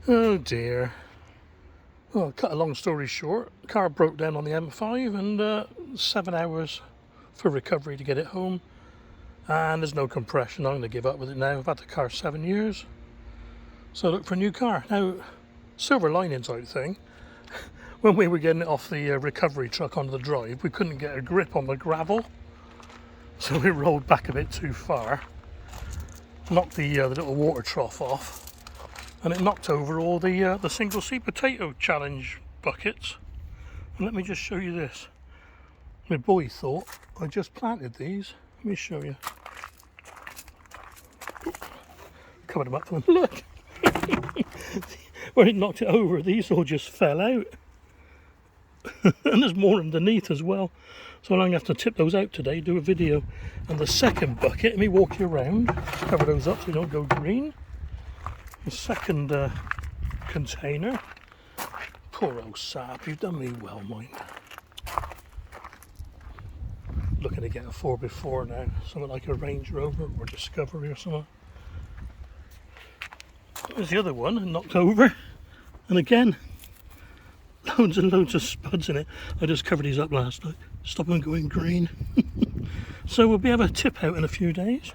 Oh dear. Well, cut a long story short, car broke down on the M5 and 7 hours for recovery to get it home. And there's no compression. I'm going to give up with it now. I've had the car 7 years. So look for a new car. Now, silver linings out thing. When we were getting it off the recovery truck onto the drive, we couldn't get a grip on the gravel. So we rolled back a bit too far. Knocked the little water trough off. And it knocked over all the single seed potato challenge buckets. And let me just show you this. My boy thought I just planted these. Let me show you. Covered them up for them. Look! When it knocked it over, these all just fell out. And there's more underneath as well. So I'm going to have to tip those out today, do a video. And the second bucket, let me walk you around. Cover those up so they don't go green. The second container. Poor old sap, you've done me well, mind. Looking to get a 4x4 now, something like a Range Rover or Discovery or something. There's the other one, knocked over, and again, loads and loads of spuds in it. I just covered these up last night, stop them going green. So we'll be able to tip out in a few days.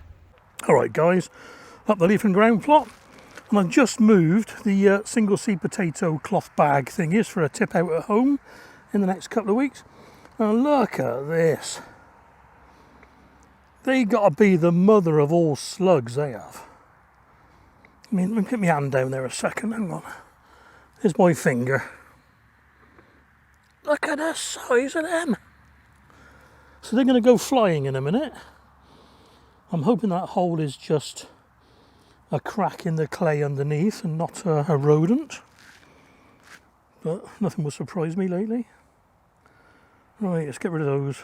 Alright guys, up the leaf and ground plot, and I've just moved the single seed potato cloth bag thingies for a tip out at home in the next couple of weeks. And look at this. They got to be the mother of all slugs, they have. I mean, let me get my hand down there a second, hang on. Here's my finger. Look at the size of them. So they're going to go flying in a minute. I'm hoping that hole is just a crack in the clay underneath and not a rodent. But nothing will surprise me lately. Right, let's get rid of those.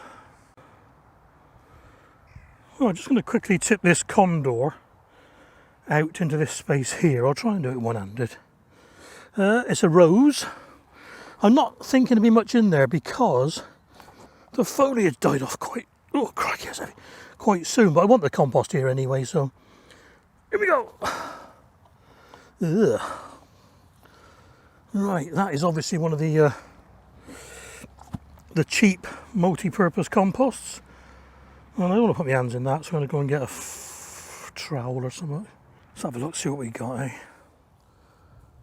Well, I'm just going to quickly tip this condor out into this space here. I'll try and do it one-handed. It's a rose. I'm not thinking to be much in there because the foliage died off quite, oh crikey, that's heavy, quite soon. But I want the compost here anyway, so here we go. Ugh. Right, that is obviously one of the cheap multi-purpose composts. Well, I don't want to put my hands in that, so I'm going to go and get a trowel or something. Let's have a look, see what we got, eh?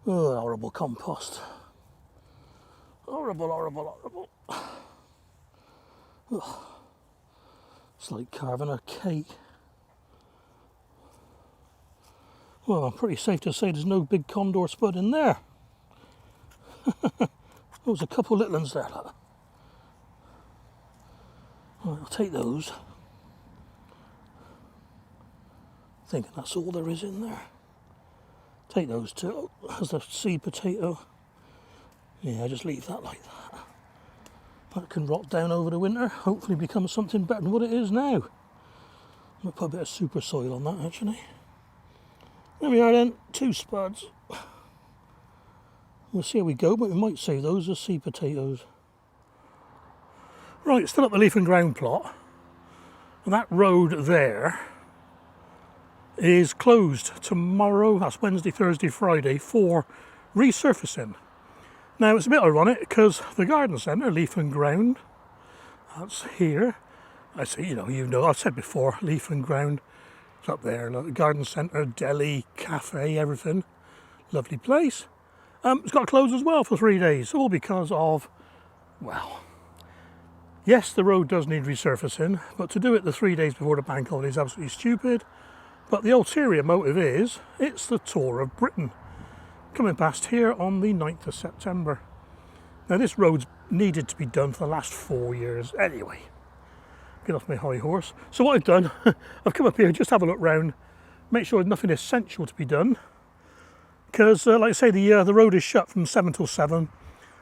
Oh, horrible compost. Horrible, horrible, horrible. Ugh. It's like carving a cake. Well, I'm pretty safe to say there's no big condor spud in there. There's a couple little ones there, look. Right, I'll take those. Thinking that's all there is in there. Take those two. Oh, there's a seed potato. Yeah, just leave that like that. That can rot down over the winter. Hopefully become something better than what it is now. I'm going to put a bit of super soil on that actually. There we are then, 2 spuds. We'll see how we go, but we might save those as seed potatoes. Right, still up the leaf and ground plot. And that road there is closed tomorrow, that's Wednesday, Thursday, Friday, for resurfacing. Now it's a bit ironic because the garden centre, leaf and ground, that's here. I say, you know, I've said before, leaf and ground, it's up there. Look, the garden centre, deli, cafe, everything. Lovely place. It's got to close as well for 3 days, all because of, well, yes, the road does need resurfacing, but to do it the 3 days before the bank holiday is absolutely stupid. But the ulterior motive is, it's the tour of Britain, coming past here on the 9th of September. Now this road's needed to be done for the last 4 years anyway. Get off my high horse. So what I've done, I've come up here just have a look round, make sure there's nothing essential to be done. Because like I say, the road is shut from 7 till 7,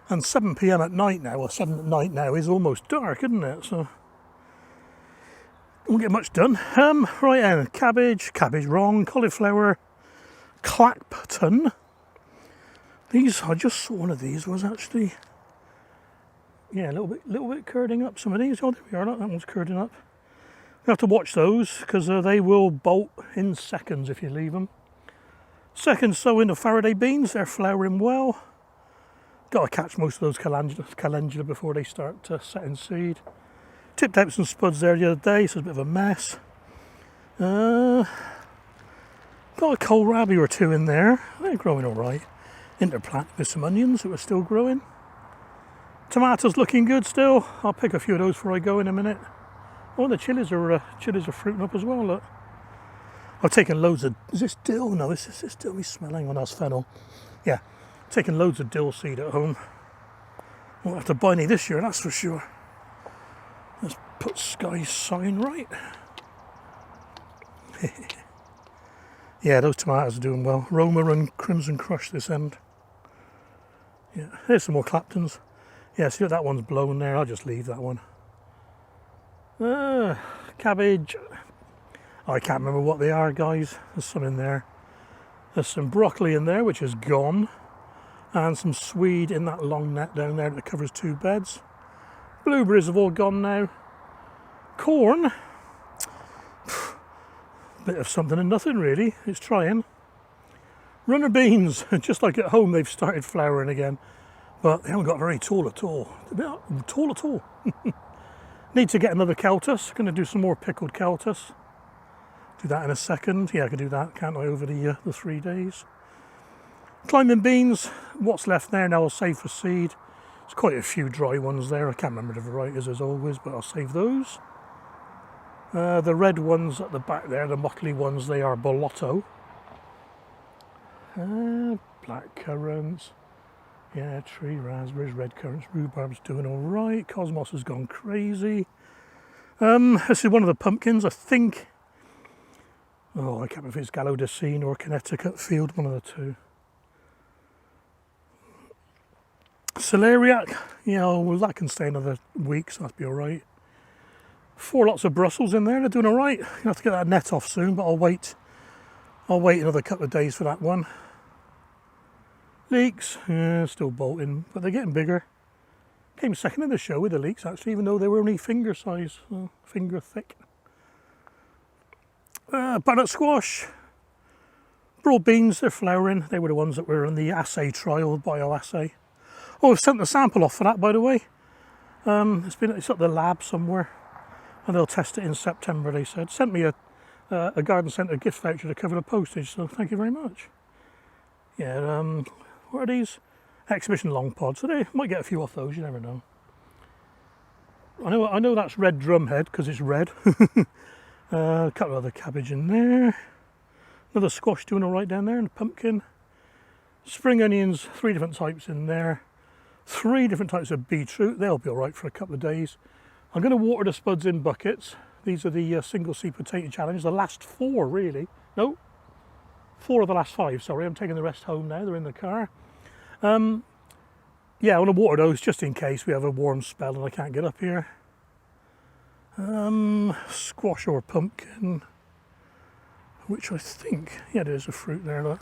and 7 PM at night now, or 7 at night now, is almost dark, isn't it? So won't get much done. Right then, cabbage wrong, cauliflower, Clapton. These, I just saw one of these was actually, yeah, a little bit curling up. Some of these, oh there we are, that one's curling up. You have to watch those because they will bolt in seconds if you leave them. Second sowing of Faraday beans, they're flowering well. Got to catch most of those calendula before they start setting seed. Tipped out some spuds there the other day, so it's a bit of a mess. Got a kohlrabi or two in there, they're growing alright. Interplanted with some onions that were still growing. Tomatoes looking good still. I'll pick a few of those before I go in a minute. Oh, the chilies are fruiting up as well, look. I've taken loads of, is this dill? No, this is dill he's smelling. Oh, that's fennel. Yeah, taking loads of dill seed at home. Won't have to buy any this year, that's for sure. Let's put Sky's sign right. Yeah, those tomatoes are doing well. Roma and Crimson Crush this end. Yeah, there's some more Claptons. Yeah, see that one's blown there. I'll just leave that one. Cabbage. I can't remember what they are, guys. There's some in there. There's some broccoli in there, which is gone. And some swede in that long net down there that covers 2 beds. Blueberries have all gone now. Corn. Bit of something and nothing, really. It's trying. Runner beans. Just like at home, they've started flowering again. But they haven't got very tall at all. They're not tall at all. Need to get another Celtus. Going to do some more pickled Celtus. Do that in a second. Yeah, I can do that, can't I, over the 3 days. Climbing beans. What's left there now I'll save for seed. There's quite a few dry ones there. I can't remember the varieties as always, but I'll save those. The red ones at the back there, the motley ones, they are Bolotto. Black currants. Yeah, tree raspberries, red currants, rhubarb's doing all right. Cosmos has gone crazy. This is one of the pumpkins, I think. Oh, I can't remember if it's Gallodicene or Connecticut Field, one of the two. Celeriac, yeah, well, that can stay another week, so that'll be all right. 4 lots of Brussels in there, they're doing all right. Gonna have to get that net off soon, but I'll wait another couple of days for that one. Leeks, yeah, still bolting, but they're getting bigger. Came second in the show with the leeks, actually, even though they were only finger size, finger thick. Butternut squash. Broad beans, they're flowering. They were the ones that were in the assay trial, bioassay. Oh, I've sent the sample off for that, by the way. It's at the lab somewhere, and they'll test it in September, they said. Sent me a garden centre gift voucher to cover the postage, so thank you very much. Yeah, what are these? Exhibition long pods, so they might get a few off those, you never know. I know that's red drumhead because it's red. A couple of other cabbage in there. Another squash doing all right down there, and a pumpkin. Spring onions, 3 different types in there. 3 different types of beetroot, they'll be all right for a couple of days. I'm going to water the spuds in buckets. These are the single seed potato challenge, the last 4 really. No, 4 of the last 5, sorry, I'm taking the rest home now, they're in the car. Yeah, I want to water those just in case we have a warm spell and I can't get up here. Squash or pumpkin, which I think, yeah, there's a fruit there, look.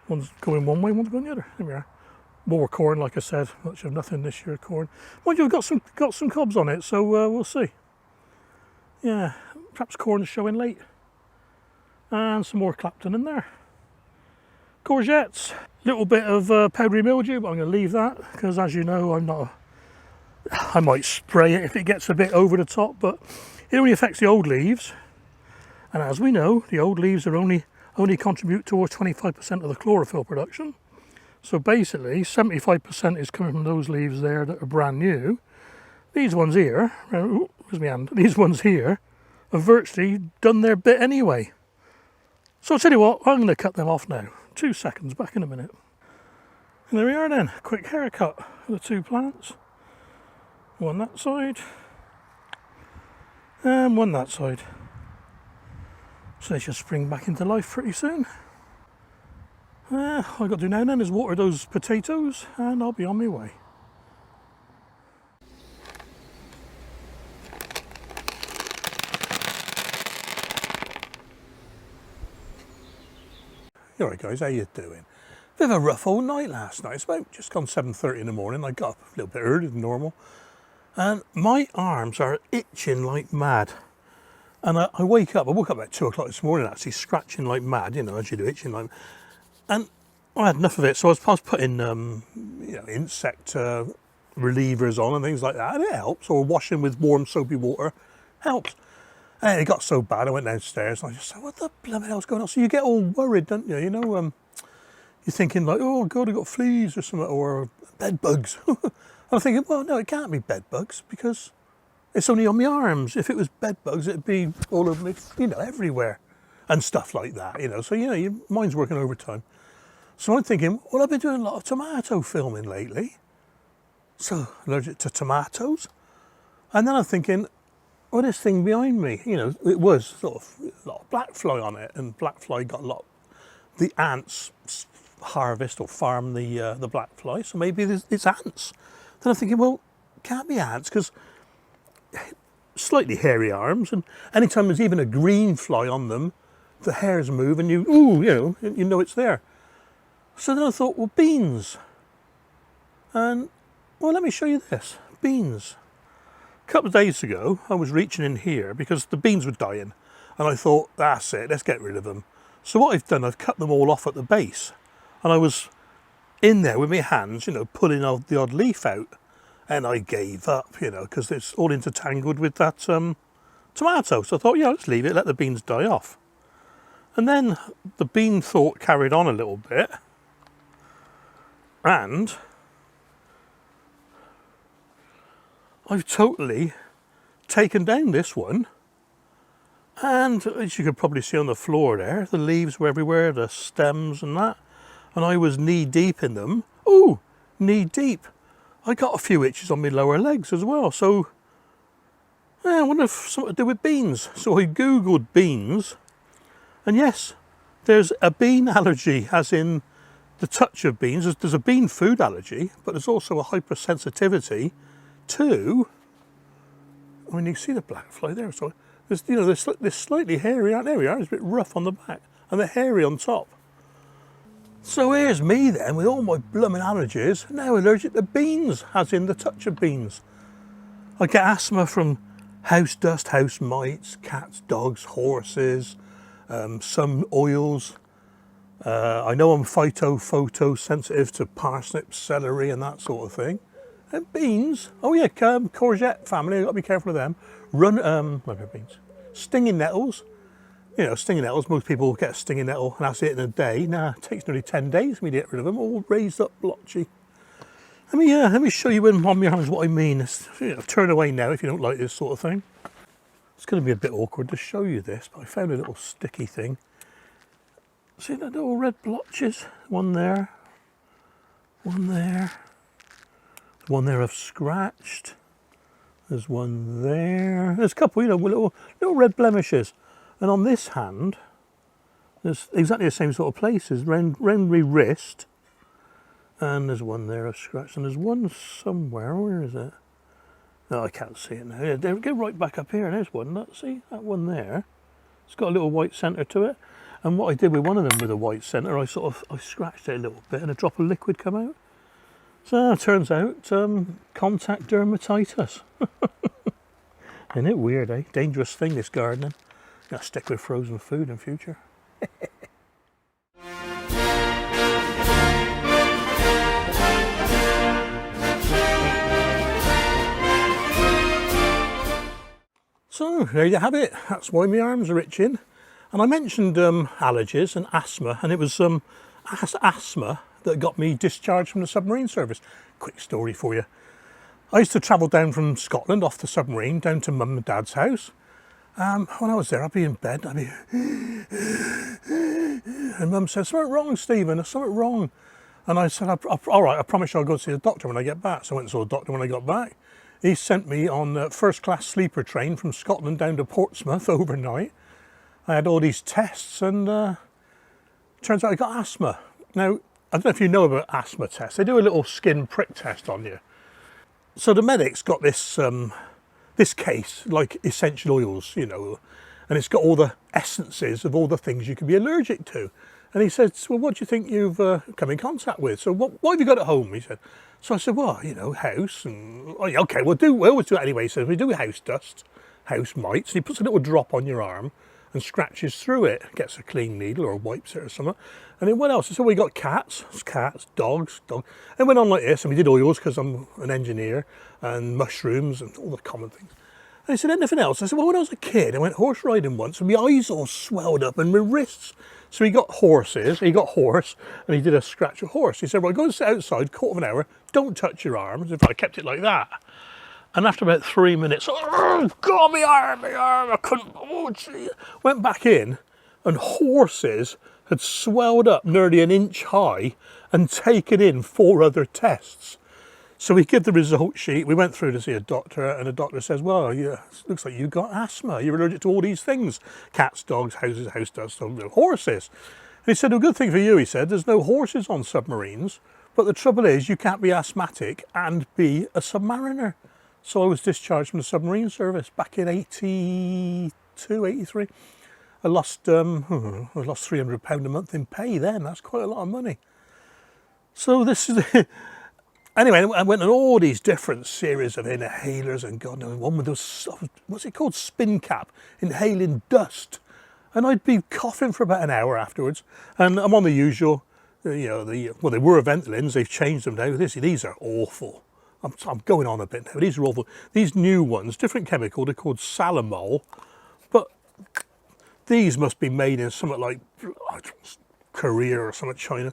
One's going one way, one's going the other. There we are. More corn, like I said, much of nothing this year, corn. Mind you, I've got some cobs on it, so we'll see. Yeah, perhaps corn's showing late. And some more Clapton in there. Courgettes, little bit of powdery mildew, but I'm going to leave that because, as you know, I might spray it if it gets a bit over the top, but it only affects the old leaves. And as we know, the old leaves are only contribute towards 25% of the chlorophyll production. So basically, 75% is coming from those leaves there that are brand new. These ones here, where's my hand? These ones here have virtually done their bit anyway. So I'll tell you what, I'm going to cut them off now. 2 seconds, back in a minute. And there we are then, quick haircut for the 2 plants. One that side, and one that side. So they should spring back into life pretty soon. All I've got to do now then is water those potatoes, and I'll be on my way. Alright guys, how you doing? Bit of a rough old night last night. It's about just gone 7:30 in the morning. I got up a little bit earlier than normal. And my arms are itching like mad. And I woke up about 2 o'clock this morning, actually scratching like mad, you know, as you do, itching like, and I had enough of it. So I was putting, you know, insect relievers on and things like that, and it helps. Or washing with warm soapy water helps. And it got so bad, I went downstairs and I just said, what the bloody hell's going on? So you get all worried, don't you? You know, you're thinking like, oh God, I got fleas or something, or bed bugs. And I'm thinking, well, no, it can't be bed bugs because it's only on my arms. If it was bed bugs, it'd be all over me, you know, everywhere and stuff like that, you know. So, you know, your mind's working overtime. So I'm thinking, well, I've been doing a lot of tomato filming lately. So allergic to tomatoes. And then I'm thinking, well, this thing behind me, you know, it was sort of a lot of black fly on it, and black fly got a lot. The ants harvest or farm the black fly, so maybe it's ants. Then I'm thinking, well, can't be ants because slightly hairy arms, and anytime there's even a green fly on them, the hairs move, and you know it's there. So then I thought, well, beans, and well, let me show you this beans. A couple of days ago, I was reaching in here because the beans were dying, and I thought, that's it, let's get rid of them. So what I've done, I've cut them all off at the base, and I was in there with my hands, you know, pulling the odd leaf out, and I gave up, you know, because it's all intertangled with that tomato. So I thought, yeah, let's leave it, let the beans die off. And then the bean thought carried on a little bit, and I've totally taken down this one, and as you could probably see on the floor there, the leaves were everywhere, the stems and that, and I was knee deep in them. Ooh, knee deep. I got a few itches on my lower legs as well, so yeah, I wonder if something to do with beans. So I googled beans, and yes, there's a bean allergy, as in the touch of beans. There's a bean food allergy, but there's also a hypersensitivity to, I mean, you see the black fly there, so there's, you know, there's slightly hairy, there we are, it's a bit rough on the back, and the hairy on top. So here's me then, with all my blooming allergies, now allergic to beans, as in the touch of beans. I get asthma from house dust, house mites, cats, dogs, horses, some oils. I know I'm photosensitive to parsnips, celery and that sort of thing. And beans, oh yeah, courgette family, I've got to be careful of them. Beans. Stinging nettles. You know, stinging nettles, most people get a stinging nettle and that's it in a day. Nah, it takes nearly 10 days for me to get rid of them, all raised up blotchy. Let me show you on my arms what I mean. You know, turn away now if you don't like this sort of thing. It's going to be a bit awkward to show you this, but I found a little sticky thing. See the little red blotches? One there, one there. One there I've scratched. There's one there. There's a couple, you know, little red blemishes. And on this hand, there's exactly the same sort of places, round my wrist. And there's one there I've scratched. And there's one somewhere, where is it? No, I can't see it now. Yeah, go right back up here, and there's one. See, that one there. It's got a little white centre to it. And what I did with one of them with a white centre, I scratched it a little bit and a drop of liquid come out. So it turns out, contact dermatitis. Isn't it weird, eh? Dangerous thing, this gardening. Gotta stick with frozen food in future. So there you have it. That's why my arms are itching. And I mentioned allergies and asthma, and it was asthma that got me discharged from the submarine service. Quick story for you. I used to travel down from Scotland off the submarine down to Mum and Dad's house. When I was there, I'd be in bed, and Mum said, something wrong, Stephen, there's something wrong. And I said, all right, I promise you I'll go see the doctor when I get back. So I went and saw the doctor when I got back. He sent me on a first-class sleeper train from Scotland down to Portsmouth overnight. I had all these tests, and turns out I got asthma. Now, I don't know if you know about asthma tests. They do a little skin prick test on you. So the medic's got this this case, like essential oils, you know, and it's got all the essences of all the things you could be allergic to. And he said, well, what do you think you've come in contact with? So what have you got at home? He said. So I said, well, you know, house. And, oh, yeah, okay, we always do it anyway. He said, we do house dust, house mites. And he puts a little drop on your arm and scratches through it, gets a clean needle or wipes it or something. And then what else? So we got cats, dogs. And went on like this, and we did oils because I'm an engineer, and mushrooms and all the common things. And he said, anything else? I said, well, when I was a kid, I went horse riding once, and my eyes all swelled up and my wrists. So he got horse, and he did a scratch of horse. He said, well, go and sit outside, quarter of an hour, don't touch your arms. In fact, I kept it like that. And after about 3 minutes, oh, God, my arm, I couldn't, oh, gee. Went back in, and horses had swelled up nearly an inch high and taken in 4 other tests. So we give the result sheet, we went through to see a doctor, and the doctor says, well, yeah, looks like you've got asthma, you're allergic to all these things. Cats, dogs, houses, house dust, horses. And he said, a good thing for you, he said, there's no horses on submarines, but the trouble is you can't be asthmatic and be a submariner. So I was discharged from the submarine service back in 82, 83. I lost £300 a month in pay then. That's quite a lot of money. So this is anyway. I went on all these different series of inhalers, and God knows, one with those, what's it called, spin cap, inhaling dust, and I'd be coughing for about an hour afterwards. And I'm on the usual, you know, well, they were Ventolins. They've changed them now. These are awful. I'm going on a bit now. These are awful. These new ones, different chemical, they're called Salamol, but these must be made in something like Korea or something, China.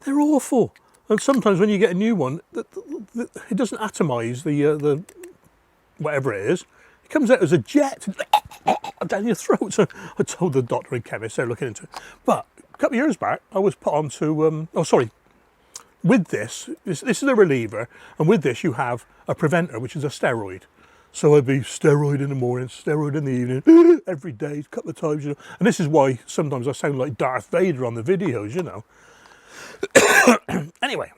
They're awful. And sometimes when you get a new one, it doesn't atomize the whatever it is. It comes out as a jet down your throat. So I told the doctor and chemist, they're looking into it. But a couple of years back, I was put onto, with this is a reliever, and with this you have a preventer, which is a steroid. So I'd be steroid in the morning, steroid in the evening, every day, a couple of times, you know. And this is why sometimes I sound like Darth Vader on the videos, you know. Anyway,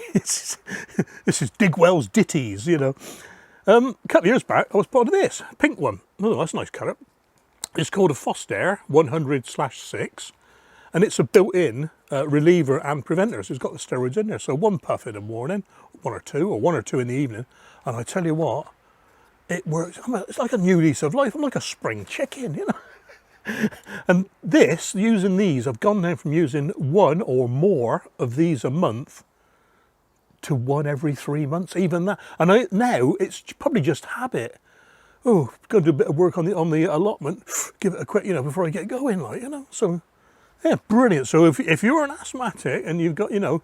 this is Digwell's Ditties, you know. A couple of years back, I was part of this pink one. Oh, that's a nice colour. It's called a Foster 100/6. And it's a built-in reliever and preventer, so it's got the steroids in there. So 1 puff in the morning, 1 or 2, or 1 or 2 in the evening. And I tell you what, it works. It's like a new lease of life. I'm like a spring chicken, you know. And using these, I've gone down from using 1 or more of these a month to 1 every 3 months, even that. And now it's probably just habit. Oh, got to do a bit of work on the allotment, give it a quick, you know, before I get going, like, you know. So. Yeah, brilliant. So if you're an asthmatic and you've got, you know,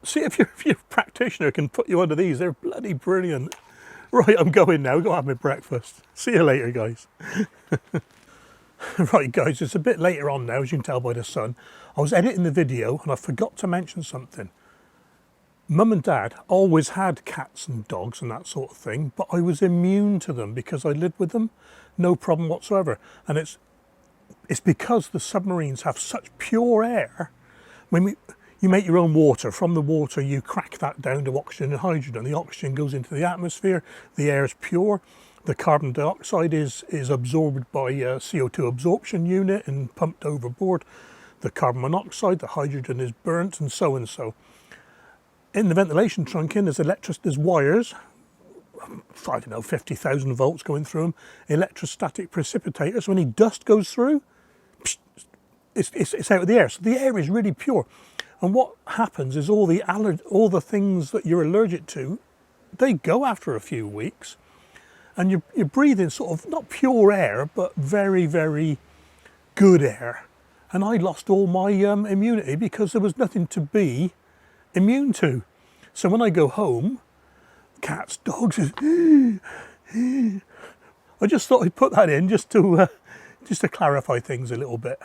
see if your practitioner can put you under these, they're bloody brilliant. Right, I'm going now, go have my breakfast. See you later, guys. Right, guys, it's a bit later on now, as you can tell by the sun. I was editing the video and I forgot to mention something. Mum and Dad always had cats and dogs and that sort of thing, but I was immune to them because I lived with them, no problem whatsoever. And it's because the submarines have such pure air. When you make your own water, from the water you crack that down to oxygen and hydrogen. The oxygen goes into the atmosphere, the air is pure, the carbon dioxide is absorbed by a CO2 absorption unit and pumped overboard. The carbon monoxide, the hydrogen is burnt, and so and so. In the ventilation trunking, there's wires, I don't know, 50,000 volts going through them, electrostatic precipitators. When any dust goes through, it's out of the air. So the air is really pure. And what happens is all the things that you're allergic to, they go after a few weeks. And you're breathing sort of, not pure air, but very, very good air. And I lost all my immunity because there was nothing to be immune to. So when I go home, cats, dogs, I just thought I'd put that in just to clarify things a little bit.